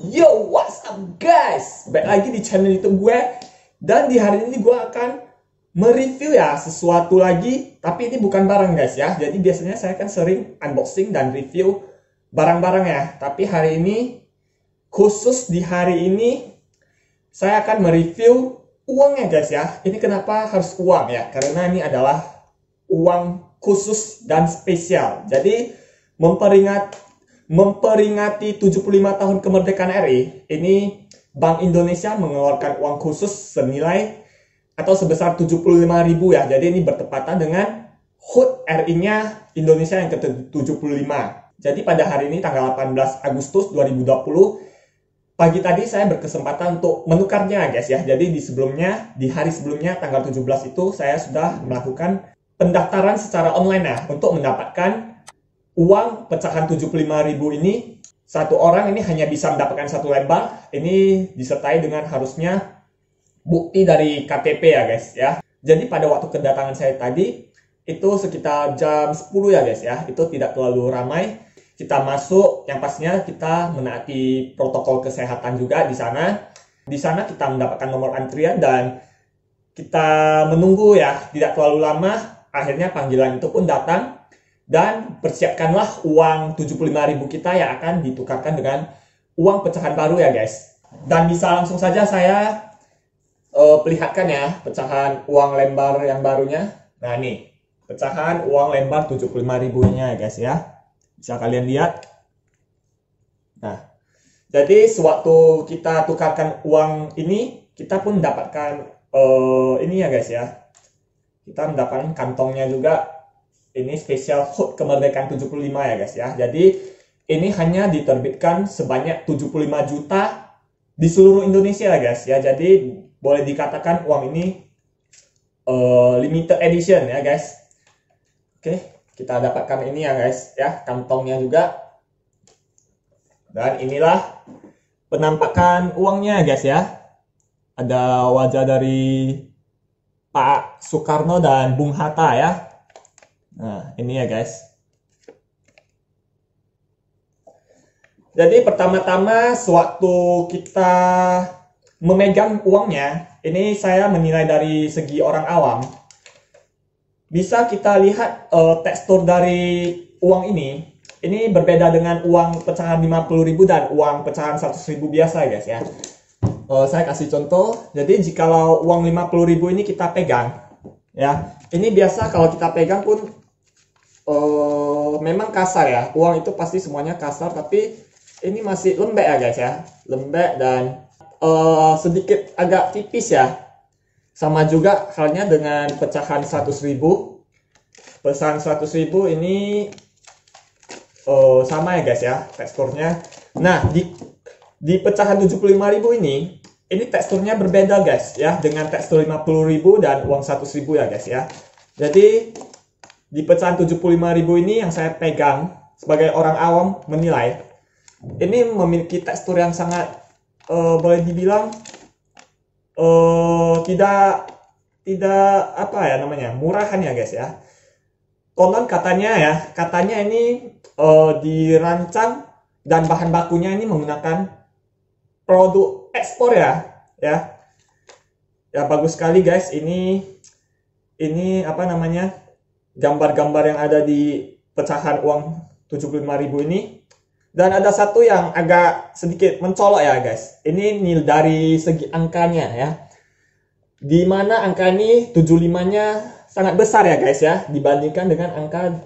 Yo, what's up guys? Baik lagi di channel YouTube gue. Dan di hari ini gue akan mereview ya sesuatu lagi. Tapi ini bukan barang guys ya. Jadi biasanya saya kan sering unboxing dan review barang-barang ya. Tapi hari ini, khusus di hari ini, saya akan mereview uangnya guys ya. Ini kenapa harus uang ya? Karena ini adalah uang khusus dan spesial. Jadi memperingati 75 tahun kemerdekaan RI, ini Bank Indonesia mengeluarkan uang khusus senilai atau sebesar 75.000 ya. Jadi ini bertepatan dengan HUT RI-nya Indonesia yang ke-75. Jadi pada hari ini tanggal 18 Agustus 2020, pagi tadi saya berkesempatan untuk menukarnya guys ya. Jadi di hari sebelumnya tanggal 17 itu saya sudah melakukan pendaftaran secara online ya untuk mendapatkan uang pecahan 75.000 ini. Satu orang ini hanya bisa mendapatkan satu lembar. Ini disertai dengan harusnya bukti dari KTP ya guys ya. Jadi pada waktu kedatangan saya tadi itu sekitar jam 10 ya guys ya. Itu tidak terlalu ramai. Kita masuk, yang pastinya kita menaati protokol kesehatan juga di sana. Di sana kita mendapatkan nomor antrian dan kita menunggu ya, tidak terlalu lama. Akhirnya panggilan itu pun datang. Dan persiapkanlah uang 75.000 kita yang akan ditukarkan dengan uang pecahan baru ya guys. Dan bisa langsung saja saya perlihatkan ya pecahan uang lembar yang barunya. Nah nih, pecahan uang lembar 75.000 nya guys ya. Bisa kalian lihat. Nah, jadi sewaktu kita tukarkan uang ini, kita pun mendapatkan ini ya guys ya. Kita mendapatkan kantongnya juga. Ini spesial HUT kemerdekaan 75 ya guys ya. Jadi ini hanya diterbitkan sebanyak 75 juta di seluruh Indonesia ya guys ya. Jadi boleh dikatakan uang ini limited edition ya guys. Oke, kita dapatkan ini ya guys ya, kantongnya juga. Dan inilah penampakan uangnya guys ya. Ada wajah dari Pak Soekarno dan Bung Hatta ya. Nah, ini ya guys. Jadi pertama-tama sewaktu kita memegang uangnya, ini saya menilai dari segi orang awam. Bisa kita lihat tekstur dari uang ini. Ini berbeda dengan uang pecahan 50.000 dan uang pecahan 100.000 biasa guys ya. Saya kasih contoh. Jadi jikalau uang 50.000 ini kita pegang ya. Ini biasa kalau kita pegang pun memang kasar ya. Uang itu pasti semuanya kasar, tapi ini masih lembek ya guys ya. Lembek dan sedikit agak tipis ya. Sama juga halnya dengan pecahan 100.000. Pecahan 100.000 ini sama ya guys ya teksturnya. Nah, di pecahan 75.000 ini teksturnya berbeda guys ya, dengan tekstur 50.000 dan uang 100.000 ya guys ya. Jadi di pecahan 75.000 ini yang saya pegang sebagai orang awam menilai ini memiliki tekstur yang sangat boleh dibilang tidak apa ya namanya, murahan ya guys ya. Konon katanya ini dirancang dan bahan bakunya ini menggunakan produk ekspor ya. Ya bagus sekali guys. Ini apa namanya, gambar-gambar yang ada di pecahan uang 75.000 ini. Dan ada satu yang agak sedikit mencolok ya guys. Ini nil dari segi angkanya ya. Di mana angka ini 75-nya sangat besar ya guys ya, dibandingkan dengan angka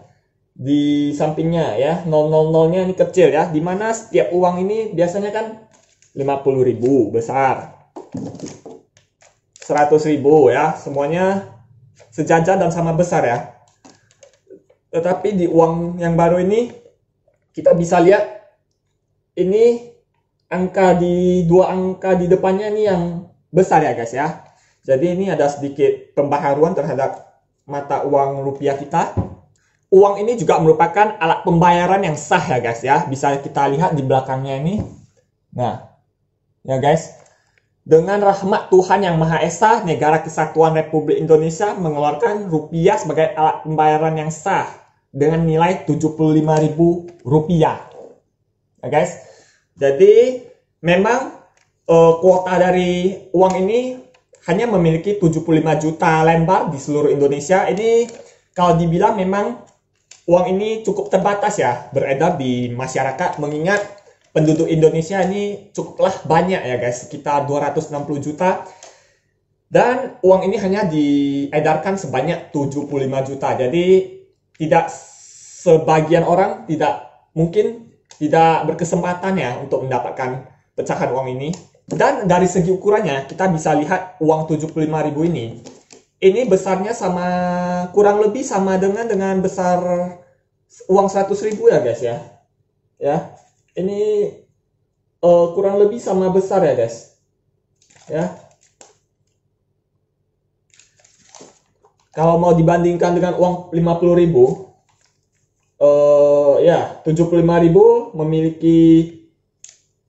di sampingnya ya. 000-nya ini kecil ya. Di mana setiap uang ini biasanya kan 50.000 besar. 100.000 ya, semuanya sejajar dan sama besar ya. Tetapi di uang yang baru ini kita bisa lihat ini dua angka di depannya ini yang besar ya guys ya. Jadi ini ada sedikit pembaharuan terhadap mata uang rupiah kita. Uang ini juga merupakan alat pembayaran yang sah ya guys ya. Bisa kita lihat di belakangnya ini. Nah, ya guys. Dengan rahmat Tuhan Yang Maha Esa, Negara Kesatuan Republik Indonesia mengeluarkan rupiah sebagai alat pembayaran yang sah dengan nilai Rp75.000 ya guys. Jadi memang kuota dari uang ini hanya memiliki 75 juta lembar di seluruh Indonesia. Ini kalau dibilang memang uang ini cukup terbatas ya beredar di masyarakat, mengingat penduduk Indonesia ini cukuplah banyak ya guys, sekitar 260 juta. Dan uang ini hanya diedarkan sebanyak 75 juta. Jadi tidak sebagian orang tidak berkesempatan ya untuk mendapatkan pecahan uang ini. Dan dari segi ukurannya kita bisa lihat uang 75.000 ini besarnya kurang lebih sama dengan besar uang 100.000 ya guys ya. Ya. Ini kurang lebih sama besar ya guys. Ya. Kalau mau dibandingkan dengan uang 50.000, ya 75.000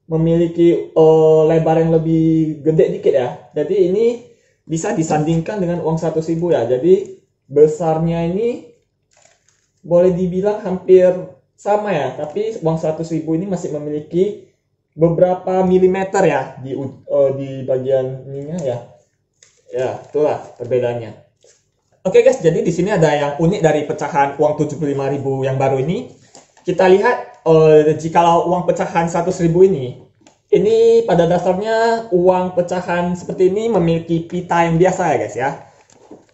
memiliki lebar yang lebih gede dikit ya. Jadi ini bisa disandingkan dengan uang 100.000 ya. Jadi besarnya ini boleh dibilang hampir sama ya. Tapi uang 100.000 ini masih memiliki beberapa milimeter ya di bagian ininya ya. Ya, itulah perbedaannya. Oke guys, jadi di sini ada yang unik dari pecahan uang 75.000 yang baru ini. Kita lihat jikalau uang pecahan 100.000 ini pada dasarnya uang pecahan seperti ini memiliki pita yang biasa ya guys ya.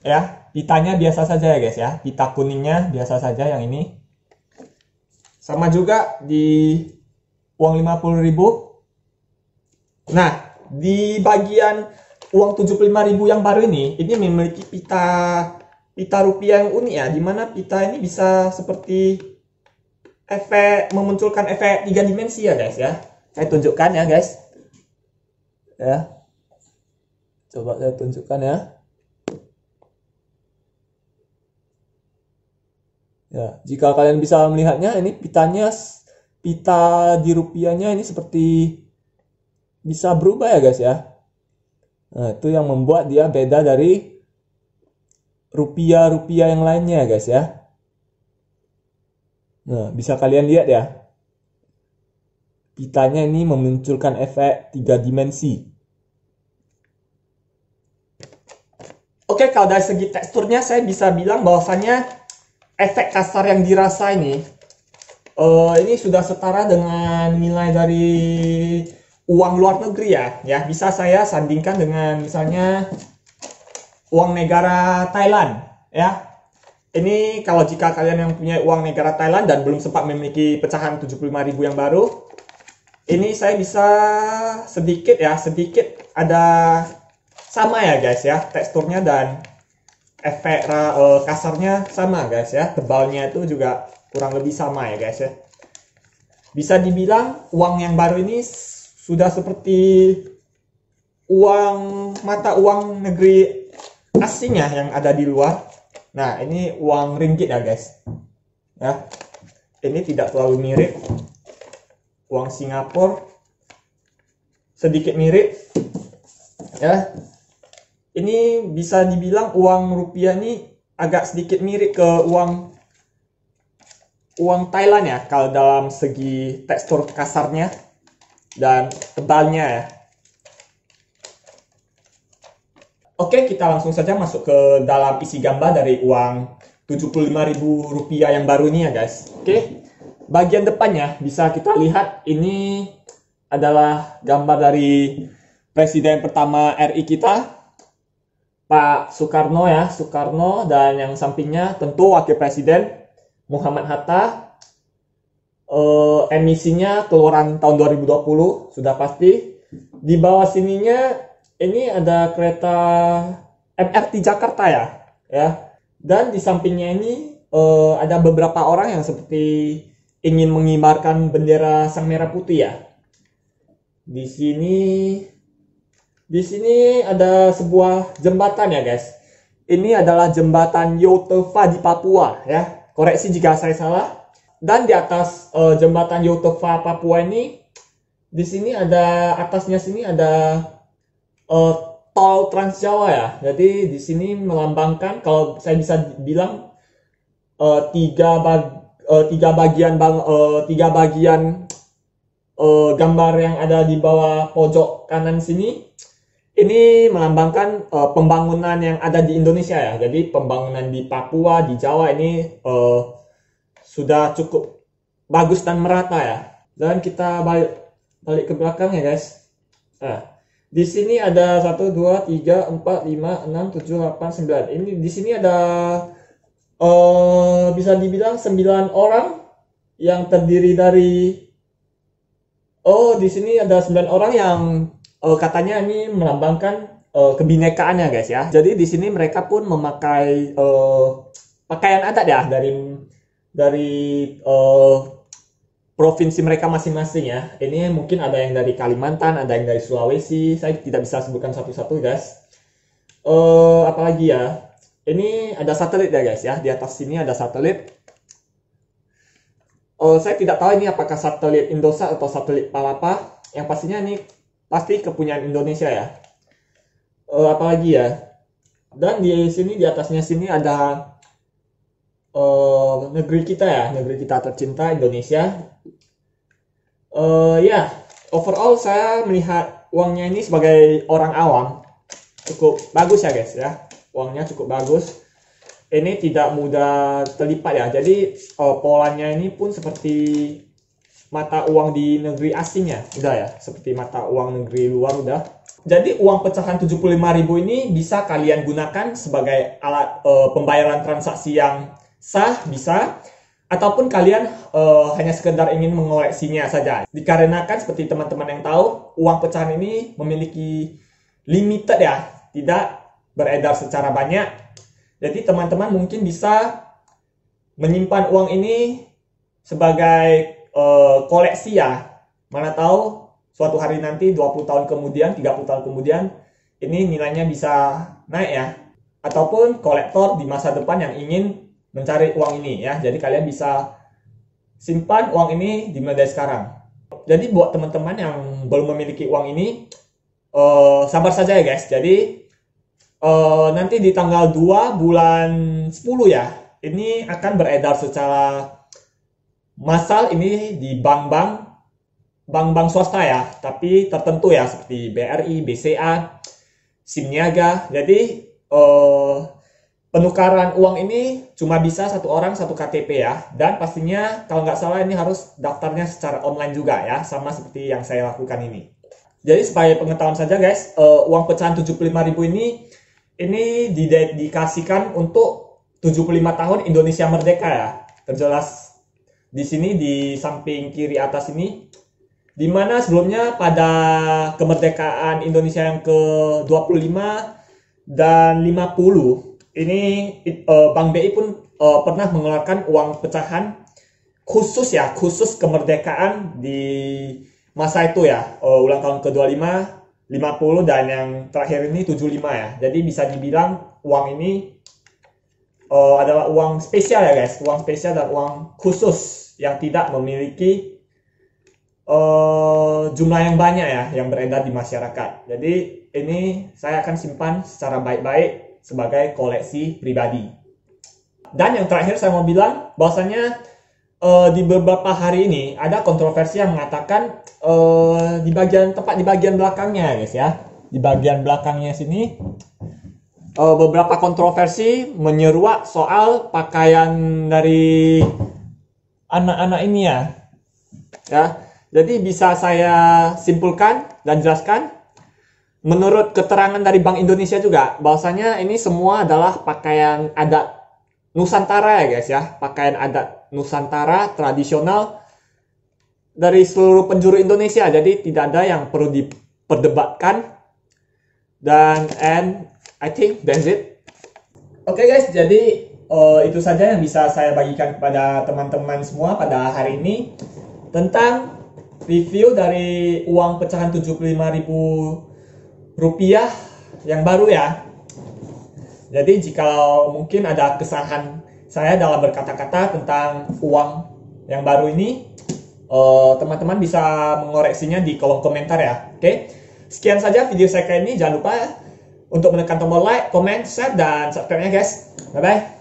Ya, pitanya biasa saja ya guys ya. Pita kuningnya biasa saja yang ini. Sama juga di uang 50.000. Nah, di bagian uang 75.000 yang baru ini memiliki pita rupiah yang unik ya, dimana pita ini bisa seperti memunculkan efek 3 dimensi ya guys ya. Saya tunjukkan ya guys ya, coba saya tunjukkan ya. Ya, jika kalian bisa melihatnya, ini pita di rupiahnya ini seperti bisa berubah ya guys ya. Nah, itu yang membuat dia beda dari rupiah yang lainnya guys ya. Nah, bisa kalian lihat ya. Pitanya ini memunculkan efek 3 dimensi. Oke, kalau dari segi teksturnya saya bisa bilang bahwasannya efek kasar yang dirasa ini sudah setara dengan nilai dari uang luar negeri ya. Bisa saya sandingkan dengan misalnya uang negara Thailand ya. Ini kalau jika kalian yang punya uang negara Thailand dan belum sempat memiliki pecahan 75.000 yang baru, ini saya bisa sedikit ada sama ya guys ya, teksturnya dan efek kasarnya sama guys ya, tebalnya itu juga kurang lebih sama ya guys ya. Bisa dibilang uang yang baru ini sudah seperti mata uang negeri asing ya yang ada di luar. Nah, ini uang ringgit ya guys ya. Ini tidak terlalu mirip uang Singapura, sedikit mirip ya. Ini bisa dibilang uang rupiah ini agak sedikit mirip ke uang Thailand ya, kalau dalam segi tekstur kasarnya dan tebalnya ya. Oke, kita langsung saja masuk ke dalam isi gambar dari uang 75.000 rupiah yang baru ini ya guys. Oke, bagian depannya bisa kita lihat ini adalah gambar dari Presiden pertama RI kita, Pak Soekarno ya, dan yang sampingnya tentu Wakil Presiden Muhammad Hatta. Emisinya keluaran tahun 2020 sudah pasti. Di bawah sininya ini ada kereta MRT Jakarta ya. Dan di sampingnya ini ada beberapa orang yang seperti ingin mengibarkan bendera Sang Merah Putih ya. Di sini ada sebuah jembatan ya guys. Ini adalah jembatan Yotefa di Papua ya. Koreksi jika saya salah. Dan di atas jembatan Yotefa Papua ini, di sini atasnya ada tol Trans Jawa ya. Jadi di sini melambangkan, kalau saya bisa bilang tiga bagian gambar yang ada di bawah pojok kanan sini, ini melambangkan pembangunan yang ada di Indonesia ya. Jadi pembangunan di Papua, di Jawa ini sudah cukup bagus dan merata ya. Dan kita balik ke belakang ya guys. Nah, di sini ada 1, 2, 3, 4, 5, 6, 7, 8, 9. Ini di sini ada bisa dibilang 9 orang yang terdiri dari di sini ada 9 orang yang katanya ini melambangkan kebinekaan ya guys ya. Jadi di sini mereka pun memakai pakaian adat ya dari provinsi mereka masing-masing ya. Ini mungkin ada yang dari Kalimantan, ada yang dari Sulawesi. Saya tidak bisa sebutkan satu-satu guys. Apalagi ya? Ini ada satelit ya guys ya. Di atas sini ada satelit. Saya tidak tahu ini apakah satelit Indosat atau satelit Palapa. Yang pastinya ini pasti kepunyaan Indonesia ya. Apalagi ya? Dan di sini di atasnya sini ada negeri kita ya, negeri kita tercinta Indonesia. Ya, overall saya melihat uangnya ini sebagai orang awam cukup bagus ya guys ya. Uangnya cukup bagus. Ini tidak mudah terlipat ya. Jadi polanya ini pun seperti mata uang di negeri asing ya. Udah ya, seperti mata uang negeri luar udah. Jadi uang pecahan 75.000 ini bisa kalian gunakan sebagai alat pembayaran transaksi yang sah, bisa, ataupun kalian hanya sekedar ingin mengoleksinya saja. Dikarenakan seperti teman-teman yang tahu, uang pecahan ini memiliki limited ya, tidak beredar secara banyak. Jadi teman-teman mungkin bisa menyimpan uang ini sebagai koleksi ya. Mana tahu suatu hari nanti 20 tahun kemudian, 30 tahun kemudian ini nilainya bisa naik ya. Ataupun kolektor di masa depan yang ingin mencari uang ini ya. Jadi kalian bisa simpan uang ini dimulai dari sekarang. Jadi buat teman-teman yang belum memiliki uang ini, sabar saja ya guys. Jadi nanti di tanggal 2 bulan 10 ya, ini akan beredar secara massal ini di bank-bank swasta ya, tapi tertentu ya seperti BRI, BCA, SIM Niaga. Jadi penukaran uang ini cuma bisa satu orang satu KTP ya, dan pastinya kalau nggak salah ini harus daftarnya secara online juga ya, sama seperti yang saya lakukan ini. Jadi supaya pengetahuan saja guys, uang pecahan 75.000 ini didedikasikan untuk 75 tahun Indonesia merdeka ya. Terjelas di sini di samping kiri atas ini, dimana sebelumnya pada kemerdekaan Indonesia yang ke-25 dan 50 ini Bank BI pun pernah mengeluarkan uang pecahan khusus ya, khusus kemerdekaan di masa itu ya, ulang tahun ke-25, 50 dan yang terakhir ini 75 ya. Jadi bisa dibilang uang ini adalah uang spesial ya guys, uang spesial dan uang khusus yang tidak memiliki jumlah yang banyak ya yang beredar di masyarakat. Jadi ini saya akan simpan secara baik-baik sebagai koleksi pribadi. Dan yang terakhir saya mau bilang bahwasanya di beberapa hari ini ada kontroversi yang mengatakan tepat di bagian belakangnya guys ya, di bagian belakangnya sini beberapa kontroversi menyeruak soal pakaian dari anak-anak ini ya. Jadi bisa saya simpulkan dan jelaskan menurut keterangan dari Bank Indonesia juga bahwasanya ini semua adalah pakaian adat Nusantara ya guys ya, pakaian adat Nusantara tradisional dari seluruh penjuru Indonesia. Jadi tidak ada yang perlu diperdebatkan. Dan I think that's it. Oke guys, jadi itu saja yang bisa saya bagikan kepada teman-teman semua pada hari ini tentang review dari uang pecahan 75.000 rupiah yang baru ya. Jadi jika mungkin ada kesalahan saya dalam berkata-kata tentang uang yang baru ini, teman-teman bisa mengoreksinya di kolom komentar ya. Oke, sekian saja video saya kali ini. Jangan lupa untuk menekan tombol like, comment, share, dan subscribe-nya guys. Bye-bye.